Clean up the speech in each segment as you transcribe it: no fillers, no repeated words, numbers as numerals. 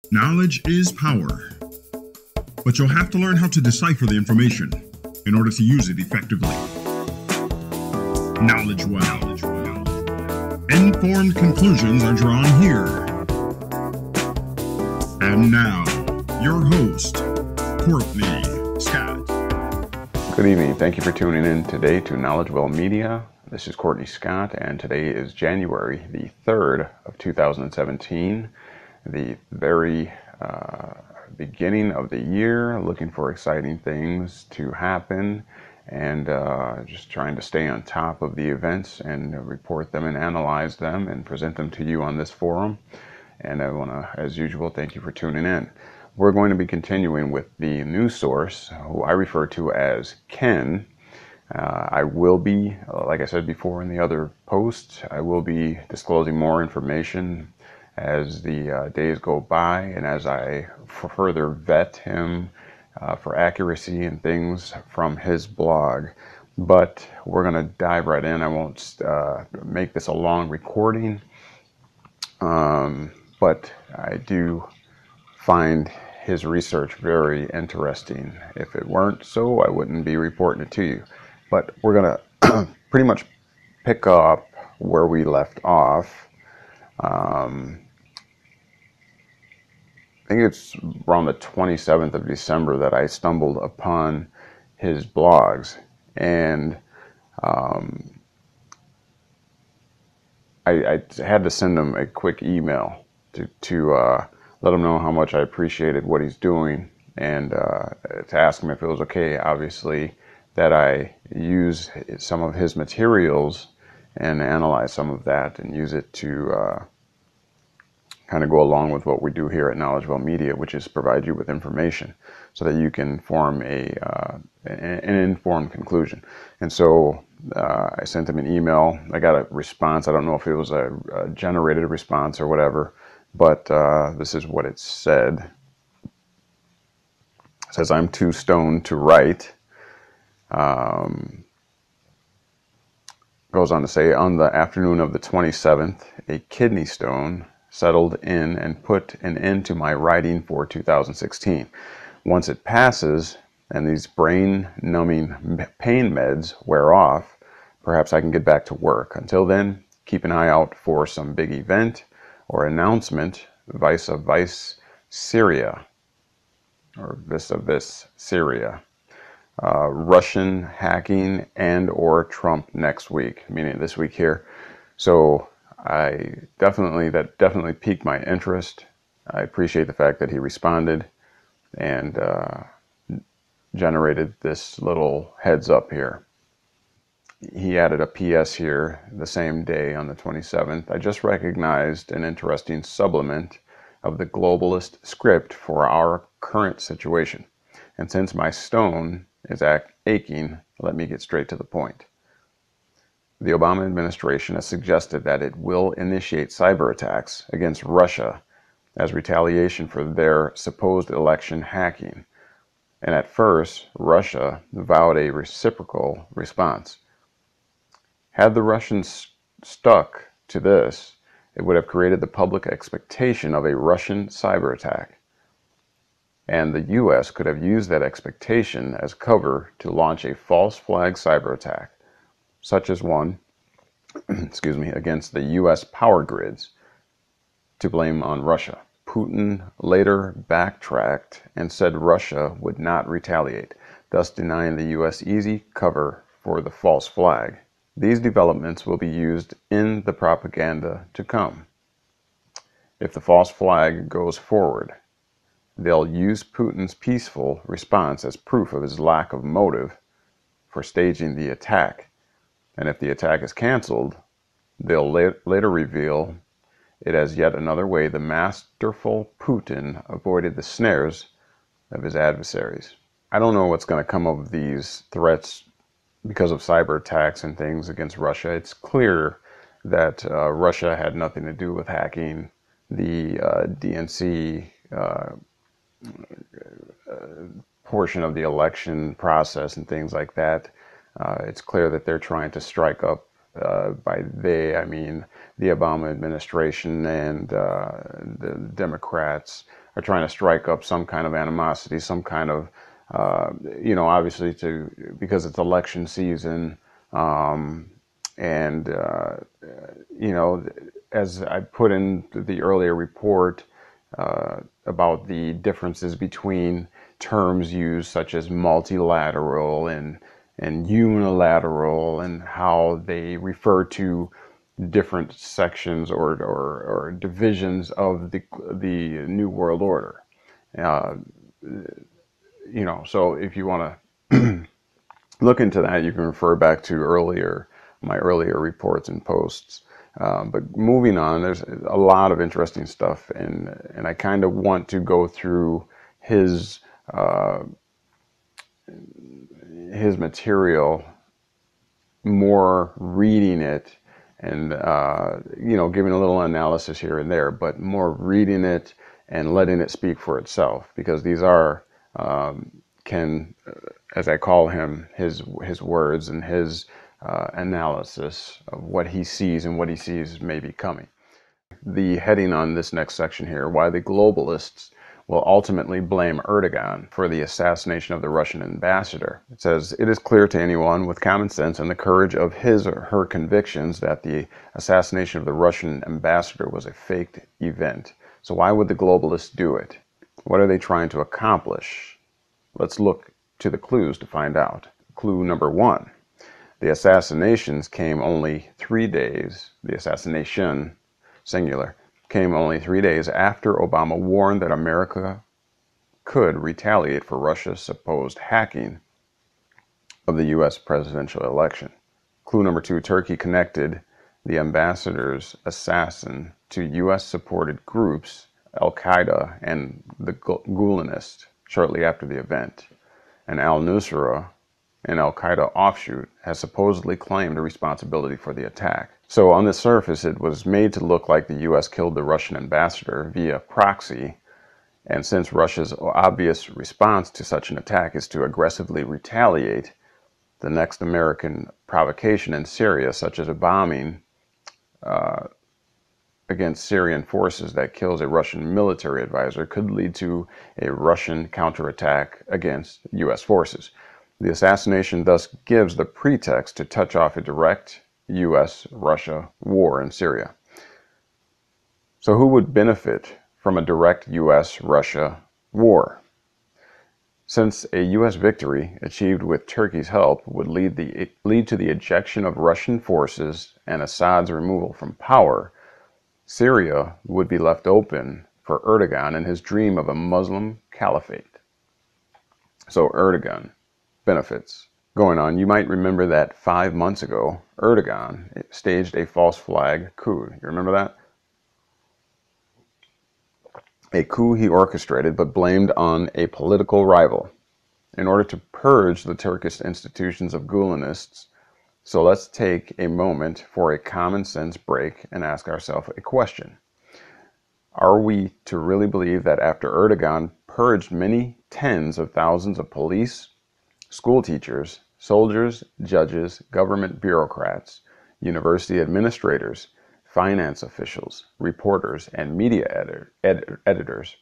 Knowledge is power, but you'll have to learn how to decipher the information in order to use it effectively. Knowledge well. Informed conclusions are drawn here. And now, your host, Courtney Scott. Good evening. Thank you for tuning in today to Knowledge Well Media. This is Courtney Scott, and today is January the 3rd of 2017, the very beginning of the year, looking for exciting things to happen, and just trying to stay on top of the events and report them and analyze them and present them to you on this forum. And I want to, as usual, thank you for tuning in. We're going to be continuing with the news source, who I refer to as Ken. I will be, like I said before in the other post, I will be disclosing more information as the days go by and as I further vet him for accuracy and things from his blog. But we're going to dive right in. I won't make this a long recording, but I do find his research very interesting. If it weren't so, I wouldn't be reporting it to you. But we're going to pretty much pick up where we left off. I think it's around the 27th of December that I stumbled upon his blogs. And I had to send him a quick email to let him know how much I appreciated what he's doing, and to ask him if it was okay, obviously, that I use some of his materials and analyze some of that and use it to kind of go along with what we do here at Knowledge Well Media, which is provide you with information so that you can form an informed conclusion. And so I sent him an email. I got a response. I don't know if it was a generated response or whatever, but this is what it said. It says, "I'm too stoned to write." Goes on to say, "On the afternoon of the 27th, a kidney stone settled in and put an end to my writing for 2016. Once it passes and these brain-numbing pain meds wear off, perhaps I can get back to work. Until then, keep an eye out for some big event or announcement, vis Syria, or vis Syria. Russian hacking and or Trump next week," meaning this week here. So that definitely piqued my interest. I appreciate the fact that he responded and generated this little heads up here. He added a PS here the same day on the 27th. "I just recognized an interesting supplement of the globalist script for our current situation. And since my stone is aching, let me get straight to the point. The Obama administration has suggested that it will initiate cyber attacks against Russia as retaliation for their supposed election hacking. And at first, Russia vowed a reciprocal response. Had the Russians stuck to this, it would have created the public expectation of a Russian cyber attack. And the U.S. could have used that expectation as cover to launch a false flag cyber attack, such as one, against the U.S. power grids, to blame on Russia. Putin later backtracked and said Russia would not retaliate, thus denying the U.S. easy cover for the false flag. These developments will be used in the propaganda to come. If the false flag goes forward, they'll use Putin's peaceful response as proof of his lack of motive for staging the attack. And if the attack is canceled, they'll later reveal it as yet another way the masterful Putin avoided the snares of his adversaries." I don't know what's going to come of these threats because of cyber attacks and things against Russia. It's clear that Russia had nothing to do with hacking the DNC portion of the election process and things like that. It's clear that they're trying to strike up, by they, I mean the Obama administration and the Democrats are trying to strike up some kind of animosity, some kind of, obviously because it's election season, and as I put in the earlier report about the differences between terms used such as multilateral and unilateral, and how they refer to different sections or divisions of the New World Order. So if you want to look into that, you can refer back to my earlier reports and posts. But moving on, there's a lot of interesting stuff, and I kind of want to go through his material more, reading it, and giving a little analysis here and there, but more reading it and letting it speak for itself, because these are as I call him, his words and his analysis of what he sees and what he sees may be coming. The heading on this next section here: why the globalists will ultimately blame Erdogan for the assassination of the Russian ambassador. It says, it is clear to anyone with common sense and the courage of his or her convictions that the assassination of the Russian ambassador was a faked event. So why would the globalists do it? What are they trying to accomplish? Let's look to the clues to find out. Clue number 1. The assassinations came only 3 days, the assassination, singular, came only 3 days after Obama warned that America could retaliate for Russia's supposed hacking of the U.S. presidential election. Clue number 2, Turkey connected the ambassador's assassin to U.S.-supported groups, Al-Qaeda and the Gulenists, shortly after the event. And al-Nusra, an Al-Qaeda offshoot, has supposedly claimed a responsibility for the attack. So on the surface, it was made to look like the U.S. killed the Russian ambassador via proxy, and since Russia's obvious response to such an attack is to aggressively retaliate, the next American provocation in Syria, such as a bombing against Syrian forces that kills a Russian military advisor, could lead to a Russian counterattack against U.S. forces. The assassination thus gives the pretext to touch off a direct U.S.-Russia war in Syria. So who would benefit from a direct U.S.-Russia war? Since a U.S. victory achieved with Turkey's help would lead to the ejection of Russian forces and Assad's removal from power, Syria would be left open for Erdogan and his dream of a Muslim caliphate. So Erdogan benefits. Going on, you might remember that 5 months ago, Erdogan staged a false flag coup. You remember that? A coup he orchestrated but blamed on a political rival in order to purge the Turkish institutions of Gulenists. So let's take a moment for a common sense break and ask ourselves a question. Are we to really believe that after Erdogan purged many tens of thousands of police, school teachers, soldiers, judges, government bureaucrats, university administrators, finance officials, reporters, and media editors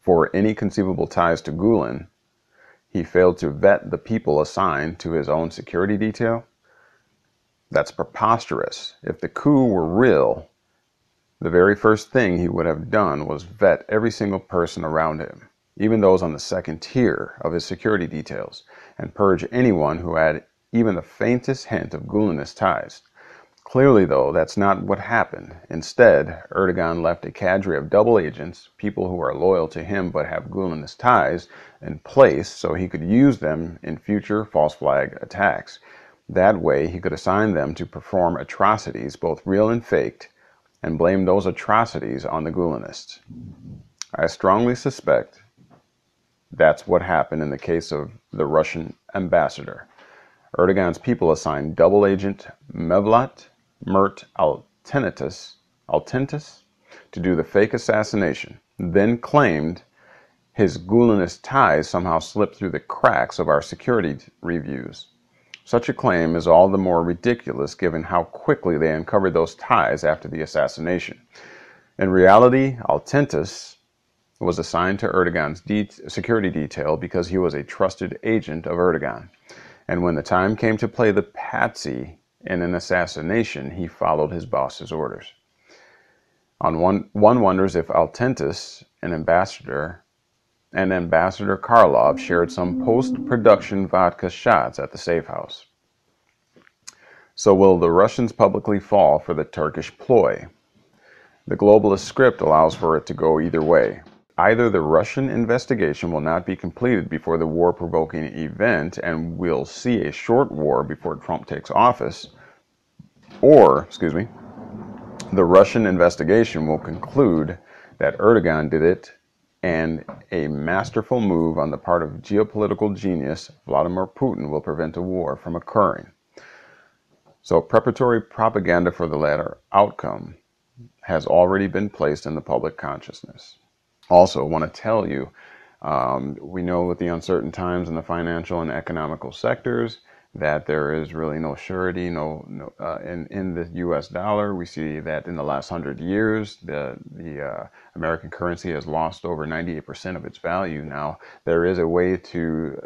for any conceivable ties to Gulen, he failed to vet the people assigned to his own security detail? That's preposterous. If the coup were real, the very first thing he would have done was vet every single person around him, even those on the second tier of his security details, and purge anyone who had even the faintest hint of Gulenist ties. Clearly, though, that's not what happened. Instead, Erdogan left a cadre of double agents, people who are loyal to him but have Gulenist ties, in place so he could use them in future false flag attacks. That way, he could assign them to perform atrocities, both real and faked, and blame those atrocities on the Gulenists. I strongly suspect that's what happened in the case of the Russian ambassador. Erdogan's people assigned double agent Mevlut Mert Altentus to do the fake assassination, then claimed his Gulenist ties somehow slipped through the cracks of our security reviews. Such a claim is all the more ridiculous given how quickly they uncovered those ties after the assassination. In reality, Altentus was assigned to Erdogan's security detail because he was a trusted agent of Erdogan. And when the time came to play the patsy in an assassination, he followed his boss's orders. One wonders if Altentis, an ambassador, and Ambassador Karlov shared some post-production vodka shots at the safe house. So will the Russians publicly fall for the Turkish ploy? The globalist script allows for it to go either way. Either the Russian investigation will not be completed before the war-provoking event, and we'll see a short war before Trump takes office, or, the Russian investigation will conclude that Erdogan did it, and a masterful move on the part of geopolitical genius Vladimir Putin will prevent a war from occurring. So preparatory propaganda for the latter outcome has already been placed in the public consciousness. Also, I want to tell you, we know with the uncertain times in the financial and economical sectors that there is really no surety, in the U.S. dollar. We see that in the last 100 years, the American currency has lost over 98% of its value. Now, there is a way to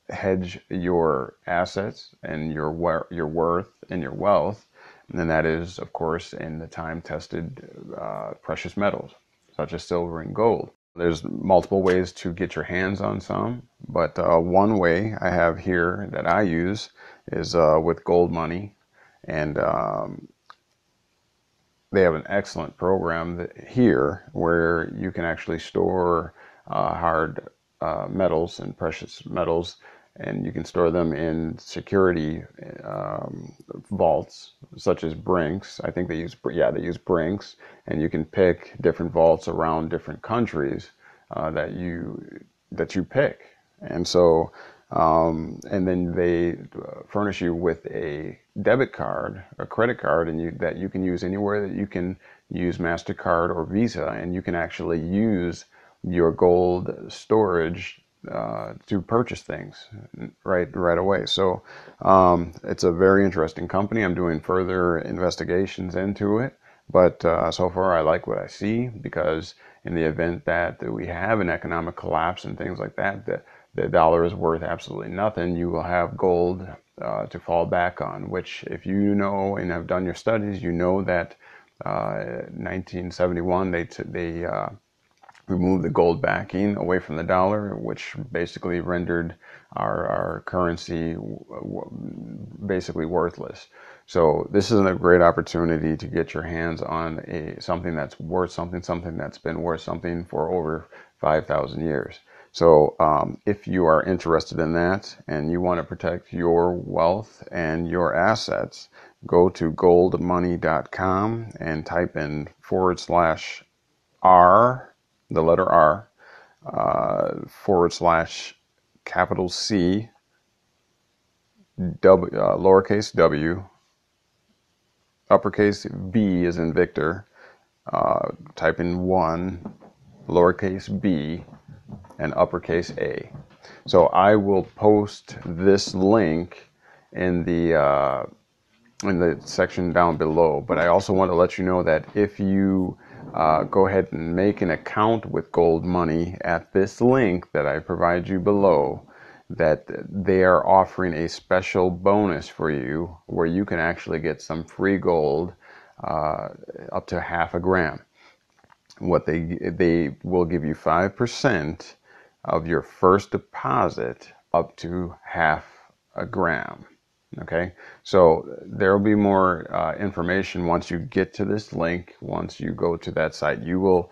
hedge your assets and your worth and your wealth, and that is, of course, in the time-tested precious metals, such as silver and gold. There's multiple ways to get your hands on some, but one way I have here that I use is with Gold Money, and they have an excellent program here where you can actually store hard metals and precious metals, and you can store them in security vaults such as Brinks. I think they use Brinks, and you can pick different vaults around different countries that you pick, and so and then they furnish you with a debit card, a credit card, and that you can use anywhere that you can use MasterCard or Visa, and you can actually use your gold storage to purchase things right away. So it's a very interesting company. I'm doing further investigations into it, but so far I like what I see, because in the event that we have an economic collapse and things like that, the dollar is worth absolutely nothing, you will have gold to fall back on, which, if you know and have done your studies, you know that 1971 they removed the gold backing away from the dollar, which basically rendered our currency basically worthless. So this is a great opportunity to get your hands on something that's worth something that's been worth something for over 5,000 years. So if you are interested in that and you want to protect your wealth and your assets, go to goldmoney.com and type in /R, the letter R, /C, lowercase w, uppercase V as in Victor, type in 1, lowercase b, and uppercase A. So I will post this link in the section down below, but I also want to let you know that if you go ahead and make an account with Gold Money at this link that I provide you below, that they are offering a special bonus for you where you can actually get some free gold up to half a gram. What they will give you 5% of your first deposit up to half a gram. Okay, so there will be more information once you get to this link. Once you go to that site, you will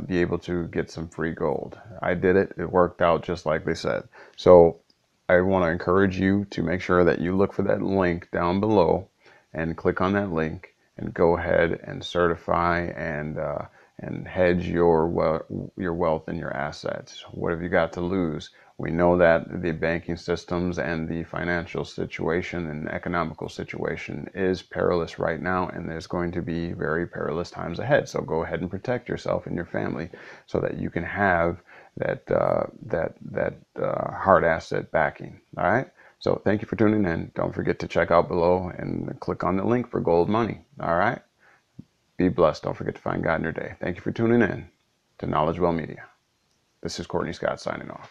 be able to get some free gold. I did it. It worked out just like they said. So I want to encourage you to make sure that you look for that link down below and click on that link and go ahead and certify and hedge your wealth and your assets. What have you got to lose? We know that the banking systems and the financial situation and economical situation is perilous right now, and there's going to be very perilous times ahead. So go ahead and protect yourself and your family so that you can have that hard asset backing. All right. So thank you for tuning in. Don't forget to check out below and click on the link for Gold Money. All right. Be blessed. Don't forget to find God in your day. Thank you for tuning in. to Knowledge Well Media. This is Courtney Scott signing off.